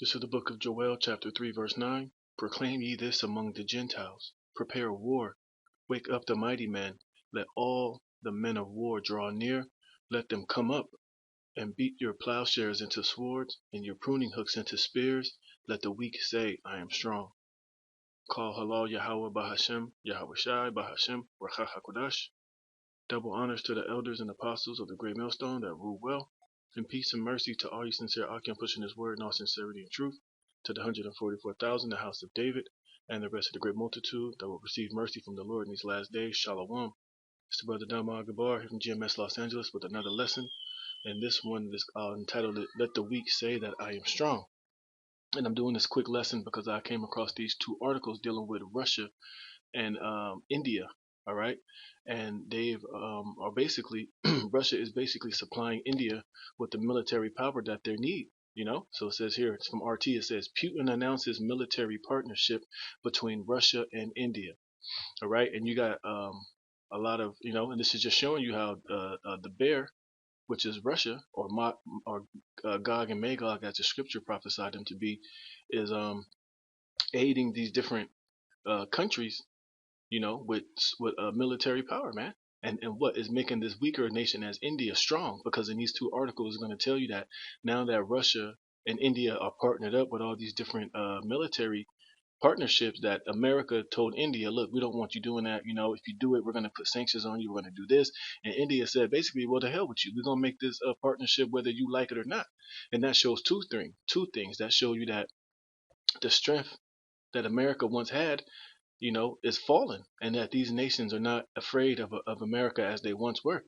This is the book of Joel, chapter 3, verse 9. Proclaim ye this among the Gentiles. Prepare war. Wake up the mighty men. Let all the men of war draw near. Let them come up and beat your plowshares into swords and your pruning hooks into spears. Let the weak say, I am strong. Call halal Yahweh Bahashem, Yahweh Shai Bahashem, Racha HaKodash. Double honors to the elders and apostles of the great millstone that rule well. And peace and mercy to all you sincere Akim pushing his word in all sincerity and truth. To the 144,000, the house of David, and the rest of the great multitude that will receive mercy from the Lord in these last days. Shalom. It's the brother Dama Gabar here from GMS Los Angeles with another lesson. And this one is entitled, Let the Weak Say That I Am Strong. And I'm doing this quick lesson because I came across these two articles dealing with Russia and India. All right, and they've are basically Russia is basically supplying India with the military power that they need. So it says here, it's from RT. It says Putin announces military partnership between Russia and India. All right, and you got a lot of and this is just showing you how the bear, which is Russia or Gog and Magog, as the scripture prophesied them to be, is aiding these different countries with military power, man. And what is making this weaker nation as India strong? Because in these two articles, it's going to tell you that now that Russia and India are partnered up with all these different military partnerships, that America told India, look, we don't want you doing that. If you do it, we're going to put sanctions on you. We're going to do this. And India said, basically, well, the hell with you. We're going to make this a partnership whether you like it or not. And that shows two things that show you that the strength that America once had is fallen, and that these nations are not afraid of America as they once were.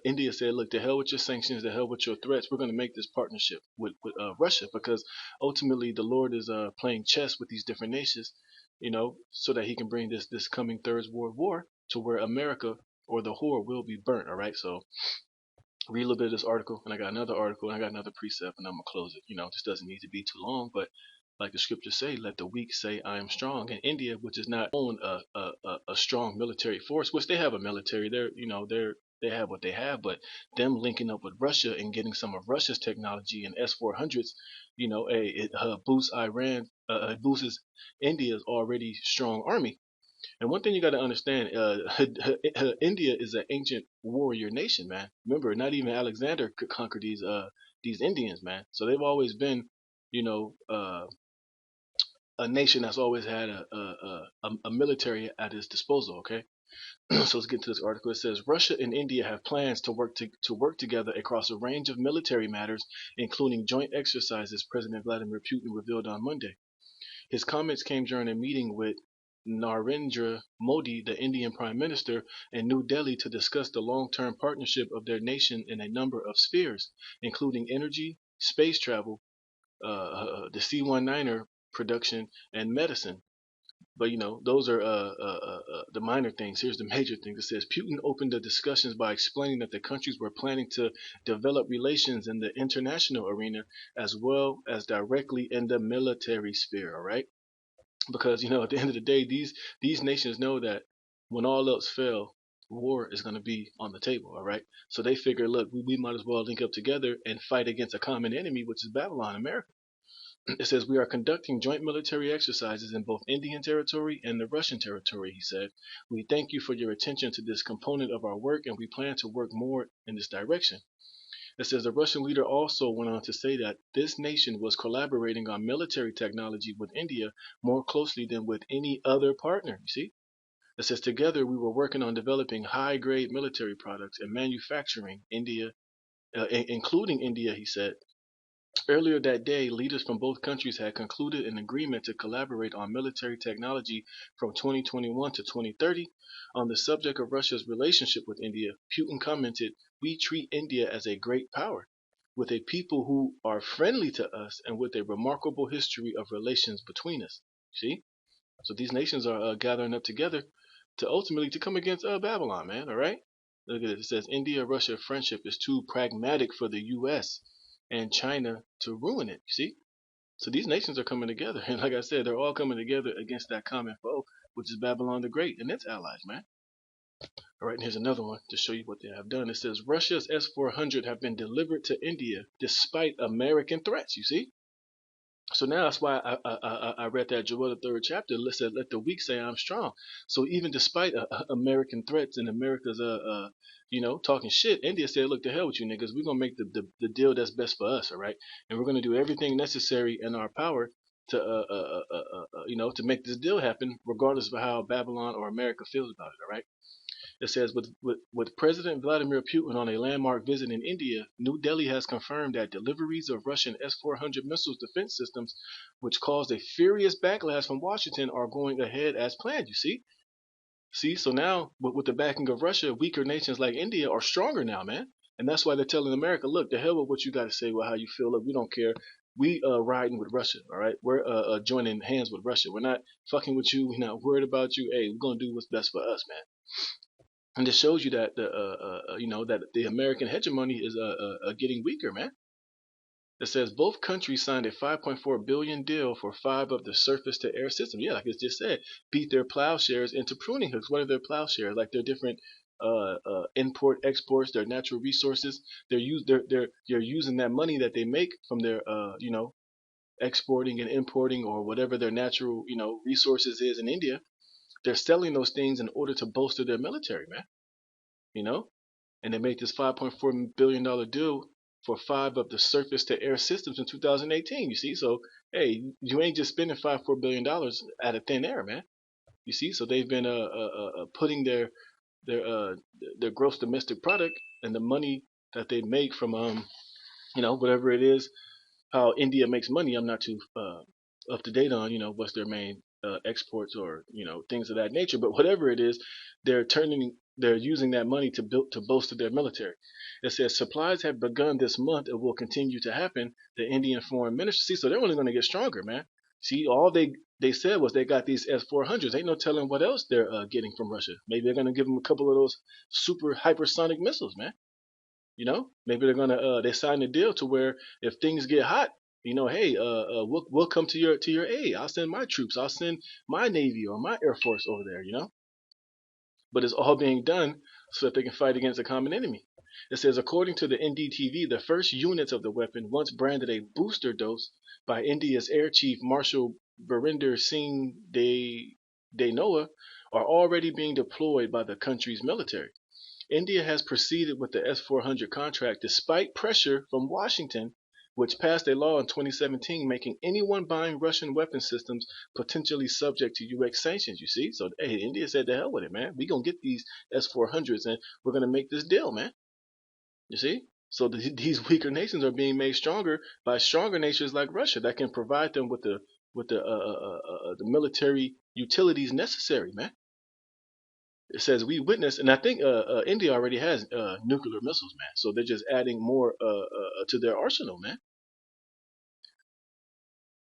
India said, look, the hell with your sanctions, the hell with your threats. We're going to make this partnership with Russia, because ultimately the Lord is playing chess with these different nations, so that he can bring this coming Third World War to where America or the whore will be burnt. All right. So read a little bit of this article, and I got another article, and I got another precept, and I'm going to close it. This doesn't need to be too long, but like the scriptures say, let the weak say, I am strong. And India, which is not own a strong military force, which they have a military, they have what they have, but them linking up with Russia and getting some of Russia's technology and S-400s, it boosts it boosts India's already strong army. And one thing you got to understand, India is an ancient warrior nation, man. Remember, not even Alexander could conquer these Indians, man. So they've always been, a nation that's always had a military at its disposal. Okay, so let's get to this article. It says Russia and India have plans to work together across a range of military matters, including joint exercises. President Vladimir Putin revealed on Monday. His comments came during a meeting with Narendra Modi, the Indian Prime Minister, in New Delhi to discuss the long-term partnership of their nation in a number of spheres, including energy, space travel, the C-19er production, and medicine. But those are the minor things. Here's the major thing. It says Putin opened the discussions by explaining that the countries were planning to develop relations in the international arena as well as directly in the military sphere. All right, because at the end of the day, these nations know that when all else fail, war is going to be on the table. All right, so they figure, look, we might as well link up together and fight against a common enemy, which is Babylon, America. It says, we are conducting joint military exercises in both Indian territory and the Russian territory, he said. We thank you for your attention to this component of our work, and we plan to work more in this direction. It says the Russian leader also went on to say that this nation was collaborating on military technology with India more closely than with any other partner. You see? It says together we were working on developing high-grade military products and manufacturing India, including India, he said. Earlier that day, leaders from both countries had concluded an agreement to collaborate on military technology from 2021 to 2030. On the subject of Russia's relationship with India, Putin commented, we treat India as a great power, with a people who are friendly to us and with a remarkable history of relations between us. See? So these nations are gathering up together to ultimately to come against Babylon, man, all right? Look at it. It says India-Russia friendship is too pragmatic for the U.S. and China to ruin it. You see? So these nations are coming together. And like I said, they're all coming together against that common foe, which is Babylon the Great and its allies, man. All right, and here's another one to show you what they have done. It says Russia's S-400 have been delivered to India despite American threats. You see? So now that's why I read that Joel the third chapter. Listen, let the weak say I'm strong. So even despite American threats and America's talking shit, India said, look, to hell with you niggas. We're gonna make the deal that's best for us, all right? And we're gonna do everything necessary in our power to to make this deal happen, regardless of how Babylon or America feels about it, all right? It says, with President Vladimir Putin on a landmark visit in India, New Delhi has confirmed that deliveries of Russian S-400 missile defense systems, which caused a furious backlash from Washington, are going ahead as planned. You see? See, so now with the backing of Russia, weaker nations like India are stronger now, man. And that's why they're telling America, look, the hell with what you got to say about how you feel. Look, we don't care. We riding with Russia, all right? We're joining hands with Russia. We're not fucking with you. We're not worried about you. Hey, we're gonna do what's best for us, man. And this shows you that that the American hegemony is getting weaker, man. It says both countries signed a 5.4 billion deal for 5 of the surface-to-air systems. Yeah, like it just said, beat their plowshares into pruning hooks. What are their plowshares? Like their different import exports, their natural resources. They're using that money that they make from their exporting and importing or whatever their natural resources is in India. They're selling those things in order to bolster their military, man. You know, and they made this $5.4 billion deal for 5 of the surface-to-air systems in 2018. You see, so hey, you ain't just spending $4 billion out of thin air, man. You see, so they've been putting their uh, their gross domestic product and the money that they make from whatever it is, how India makes money. I'm not too up to date on what's their main exports or things of that nature. But whatever it is, they're using that money to bolster their military. It says supplies have begun this month and will continue to happen. The Indian Foreign Ministry. See, so they're only going to get stronger, man. See, all they said was they got these S-400s. Ain't no telling what else they're getting from Russia. Maybe they're going to give them a couple of those super hypersonic missiles, man. Maybe they're gonna they sign a deal to where if things get hot, hey, we'll come to your aid. I'll send my troops. I'll send my navy or my air force over there. But it's all being done so that they can fight against a common enemy. It says, according to the NDTV, the first units of the weapon, once branded a booster dose by India's Air Chief Marshal Birinder Singh Denoa, are already being deployed by the country's military. India has proceeded with the S-400 contract despite pressure from Washington, which passed a law in 2017 making anyone buying Russian weapon systems potentially subject to U.S. sanctions. You see, so hey, India said, "The hell with it, man. We gonna get these S-400s and we're gonna make this deal, man." You see, so these weaker nations are being made stronger by stronger nations like Russia that can provide them with the military utilities necessary, man. It says we witnessed, and I think India already has nuclear missiles, man. So they're just adding more to their arsenal, man.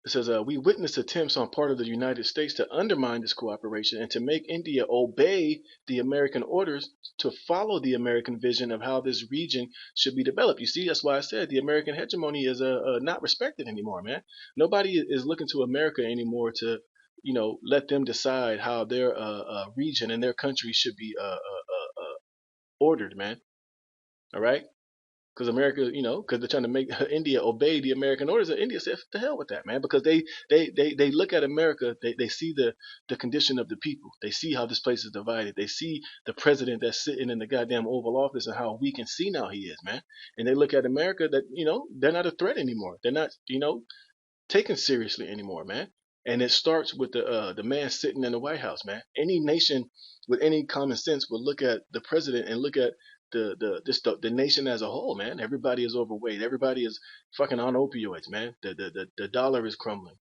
It says we witnessed attempts on part of the United States to undermine this cooperation and to make India obey the American orders to follow the American vision of how this region should be developed. You see, that's why I said the American hegemony is not respected anymore, man. Nobody is looking to America anymore to let them decide how their region and their country should be ordered, man. All right, because America, because they're trying to make India obey the American orders, and India said, "The hell with that, man," because they look at America, they see the condition of the people, they see how this place is divided, they see the president that's sitting in the goddamn Oval Office and how weak and senile he is, man, and they look at America that they're not a threat anymore, they're not taken seriously anymore, man. And it starts with the man sitting in the White House, man. Any nation with any common sense would look at the president and look at the nation as a whole, man. Everybody is overweight. Everybody is fucking on opioids, man. The dollar is crumbling.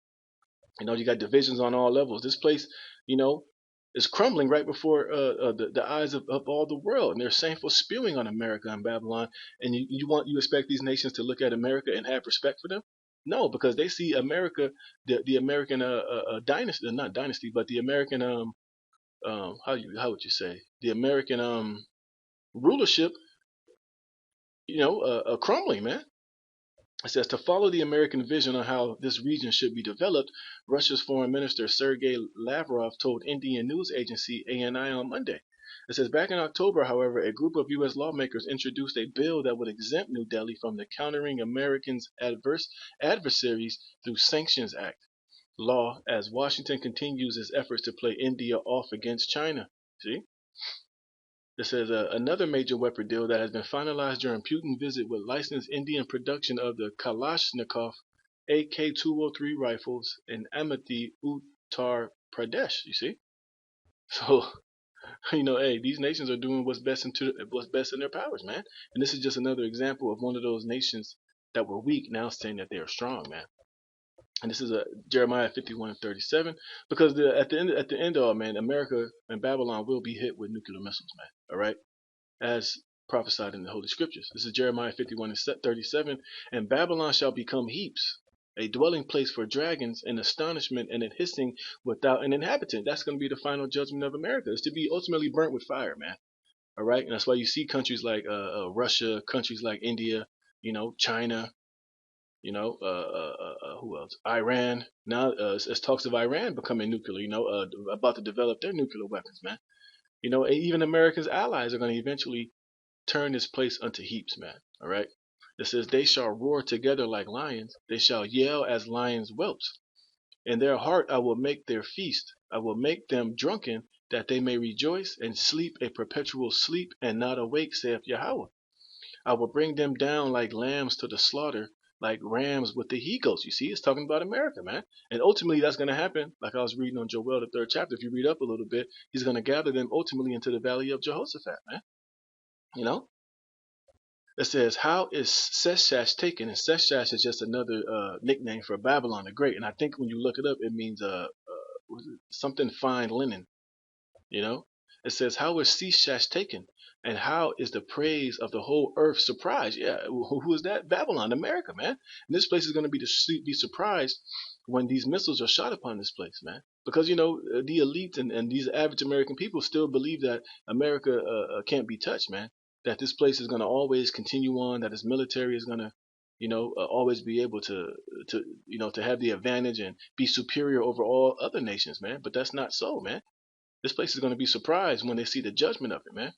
You got divisions on all levels. This place, you know, is crumbling right before the eyes of all the world, and they're shameful spewing on America and Babylon. And you expect these nations to look at America and have respect for them? No, because they see America, the American dynasty, not dynasty, but the American how would you say, the American rulership, crumbling, man. It says to follow the American vision on how this region should be developed, Russia's Foreign Minister Sergei Lavrov told Indian news agency ANI on Monday. It says back in October, however, a group of U.S. lawmakers introduced a bill that would exempt New Delhi from the Countering Americans' Adversaries Through Sanctions Act law as Washington continues its efforts to play India off against China. See? It says another major weapon deal that has been finalized during Putin's visit would license Indian production of the Kalashnikov AK-203 rifles in Amity, Uttar Pradesh. You see? So, hey, these nations are doing what's best in their powers, man. And this is just another example of one of those nations that were weak now saying that they are strong, man. And this is Jeremiah 51:37, because at the end of all, man, America and Babylon will be hit with nuclear missiles, man. All right, as prophesied in the Holy Scriptures. This is Jeremiah 51:37, and Babylon shall become heaps, a dwelling place for dragons, an astonishment and a hissing without an inhabitant. That's going to be the final judgment of America. It's to be ultimately burnt with fire, man. All right, and that's why you see countries like Russia, countries like India, China. Who else? Iran. Now, it's talks of Iran becoming nuclear. About to develop their nuclear weapons, man. Even America's allies are going to eventually turn this place unto heaps, man. All right. It says they shall roar together like lions. They shall yell as lions whelps. In their heart I will make their feast. I will make them drunken, that they may rejoice and sleep a perpetual sleep and not awake, saith Yahweh. I will bring them down like lambs to the slaughter, like rams with the he goats. You see, it's talking about America, man. And ultimately, that's going to happen. Like I was reading on Joel, the 3rd chapter. If you read up a little bit, he's going to gather them ultimately into the valley of Jehoshaphat, man. It says, how is Seshash taken? And Seshash is just another nickname for Babylon the Great. And I think when you look it up, it means something fine linen. It says, how is Seshash taken? And how is the praise of the whole earth surprised? Yeah, who is that? Babylon, America, man. And this place is going to be surprised when these missiles are shot upon this place, man. Because, the elite and these average American people still believe that America can't be touched, man. That this place is going to always continue on, that its military is going to, always be able to have the advantage and be superior over all other nations, man. But that's not so, man. This place is going to be surprised when they see the judgment of it, man.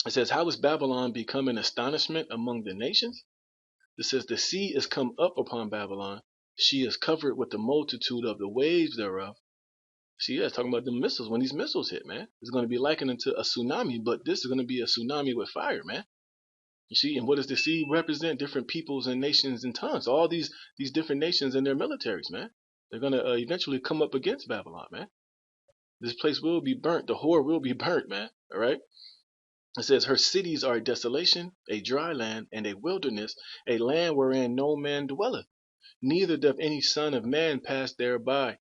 It says, how is Babylon become an astonishment among the nations? It says, the sea is come up upon Babylon. She is covered with the multitude of the waves thereof. See, yeah, it's talking about the missiles. When these missiles hit, man, it's going to be likened into a tsunami, but this is going to be a tsunami with fire, man. You see, and what does the sea represent? Different peoples and nations and tongues. All these different nations and their militaries, man. They're going to eventually come up against Babylon, man. This place will be burnt. The whore will be burnt, man. All right. It says, her cities are a desolation, a dry land, and a wilderness, a land wherein no man dwelleth. Neither doth any son of man pass thereby.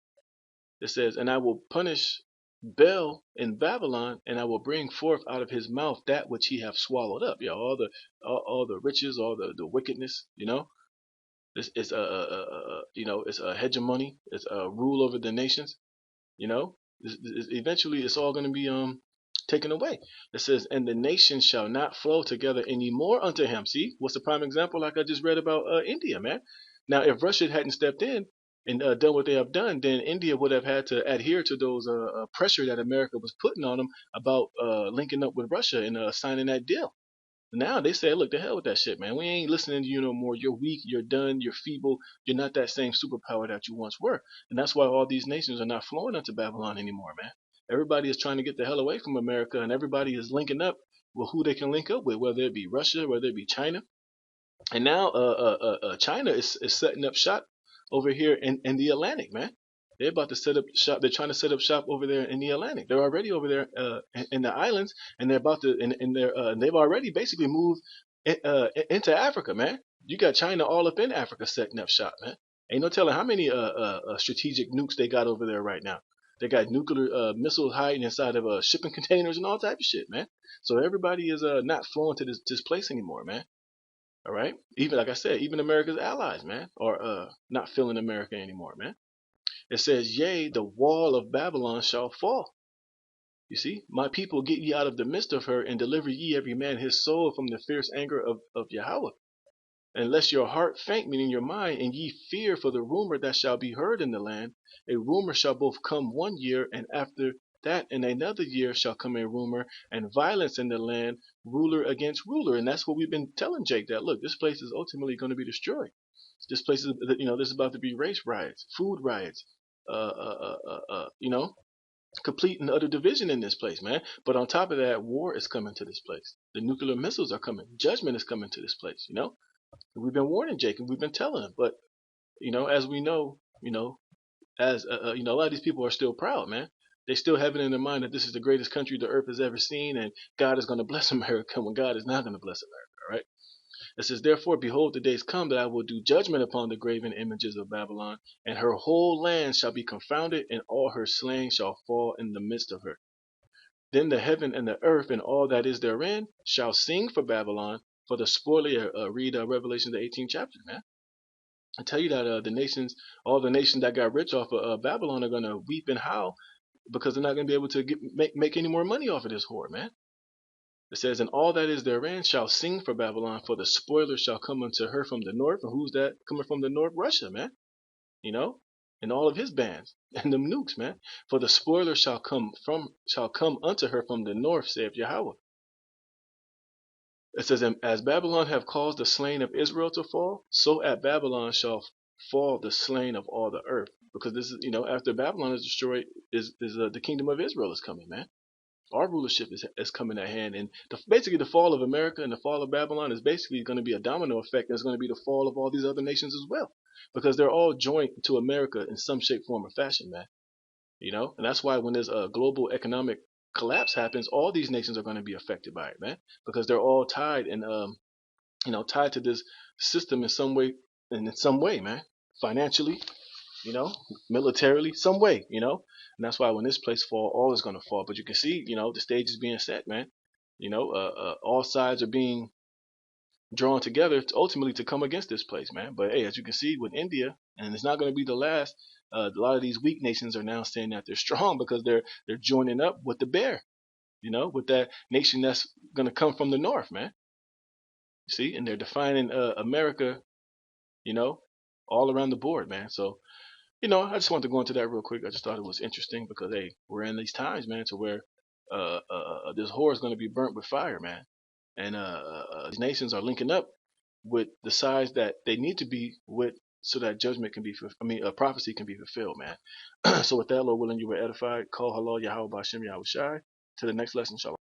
It says, and I will punish Bel in Babylon, and I will bring forth out of his mouth that which he hath swallowed up. Yeah, all the riches, all the wickedness. It's it's a hegemony. It's a rule over the nations. Eventually it's all going to be taken away. It says, and the nations shall not flow together anymore unto him. See, what's the prime example? Like I just read about India, man. Now, if Russia hadn't stepped in and done what they have done, then India would have had to adhere to those pressure that America was putting on them about linking up with Russia and signing that deal. Now they say, look, the hell with that shit, man. We ain't listening to you no more. You're weak, you're done, you're feeble, you're not that same superpower that you once were. And that's why all these nations are not flowing into Babylon anymore, man. Everybody is trying to get the hell away from America, and everybody is linking up with who they can link up with, whether it be Russia, whether it be China. And now China is setting up shop over here in the Atlantic, man. They're about to set up shop. They're trying to set up shop over there in the Atlantic. They're already over there in the islands, and they're about to. They've already basically moved into Africa, man. You got China all up in Africa setting up shop, man. Ain't no telling how many strategic nukes they got over there right now. They got nuclear missiles hiding inside of shipping containers and all type of shit, man. So everybody is not flowing to this place anymore, man. All right. Even like I said, even America's allies, man, are not feeling America anymore, man. It says, yea, the wall of Babylon shall fall. You see, my people, get ye out of the midst of her, and deliver ye every man his soul from the fierce anger of Yahweh. And lest your heart faint, meaning your mind, and ye fear for the rumor that shall be heard in the land. A rumor shall both come 1 year, and after that in another year shall come a rumor and violence in the land, ruler against ruler. And that's what we've been telling Jake, that look, this place is ultimately going to be destroyed. This place is, there's about to be race riots, food riots, complete and utter division in this place, man. But on top of that, war is coming to this place. The nuclear missiles are coming. Judgment is coming to this place, We've been warning Jake, and we've been telling him. But, as we know, a lot of these people are still proud, man. They still have it in their mind that this is the greatest country the earth has ever seen, and God is going to bless America when God is not going to bless America, right? It says, therefore, behold, the days come that I will do judgment upon the graven images of Babylon, and her whole land shall be confounded, and all her slain shall fall in the midst of her. Then the heaven and the earth and all that is therein shall sing for Babylon, for the spoiler. Read Revelation, the 18th chapter, man. I tell you that all the nations that got rich off of Babylon are going to weep and howl because they're not going to be able to make any more money off of this whore, man. It says, and all that is therein shall sing for Babylon, for the spoiler shall come unto her from the north. And who's that coming from the north? Russia, man. And all of his bands and them nukes, man. For the spoiler shall come unto her from the north, saith Yahweh. It says, as Babylon have caused the slain of Israel to fall, so at Babylon shall fall the slain of all the earth. Because this is, after Babylon is destroyed, the kingdom of Israel is coming, man. Our rulership is coming at hand. And basically the fall of America and the fall of Babylon is basically going to be a domino effect. There's going to be the fall of all these other nations as well. Because they're all joined to America in some shape, form, or fashion, man. And that's why when there's a global economic collapse happens, all these nations are going to be affected by it, man, because they're all tied and tied to this system in some way, man, financially, militarily, some way, and that's why when this place fall, all is going to fall. But you can see, the stage is being set, man. All sides are being drawn together ultimately to come against this place, man. But hey, as you can see with India, and it's not going to be the last. A lot of these weak nations are now saying that they're strong because they're joining up with the bear, with that nation that's going to come from the north, man. See, and they're defining America, all around the board, man. So, I just wanted to go into that real quick. I just thought it was interesting because hey, we're in these times, man, to where this whore is going to be burnt with fire, man, and these nations are linking up with the size that they need to be with so that judgment can be, prophecy can be fulfilled, man. So with that, Lord willing, you were edified. Call halal Yahweh Bashem Yahweh Shai. To the next lesson, shalom.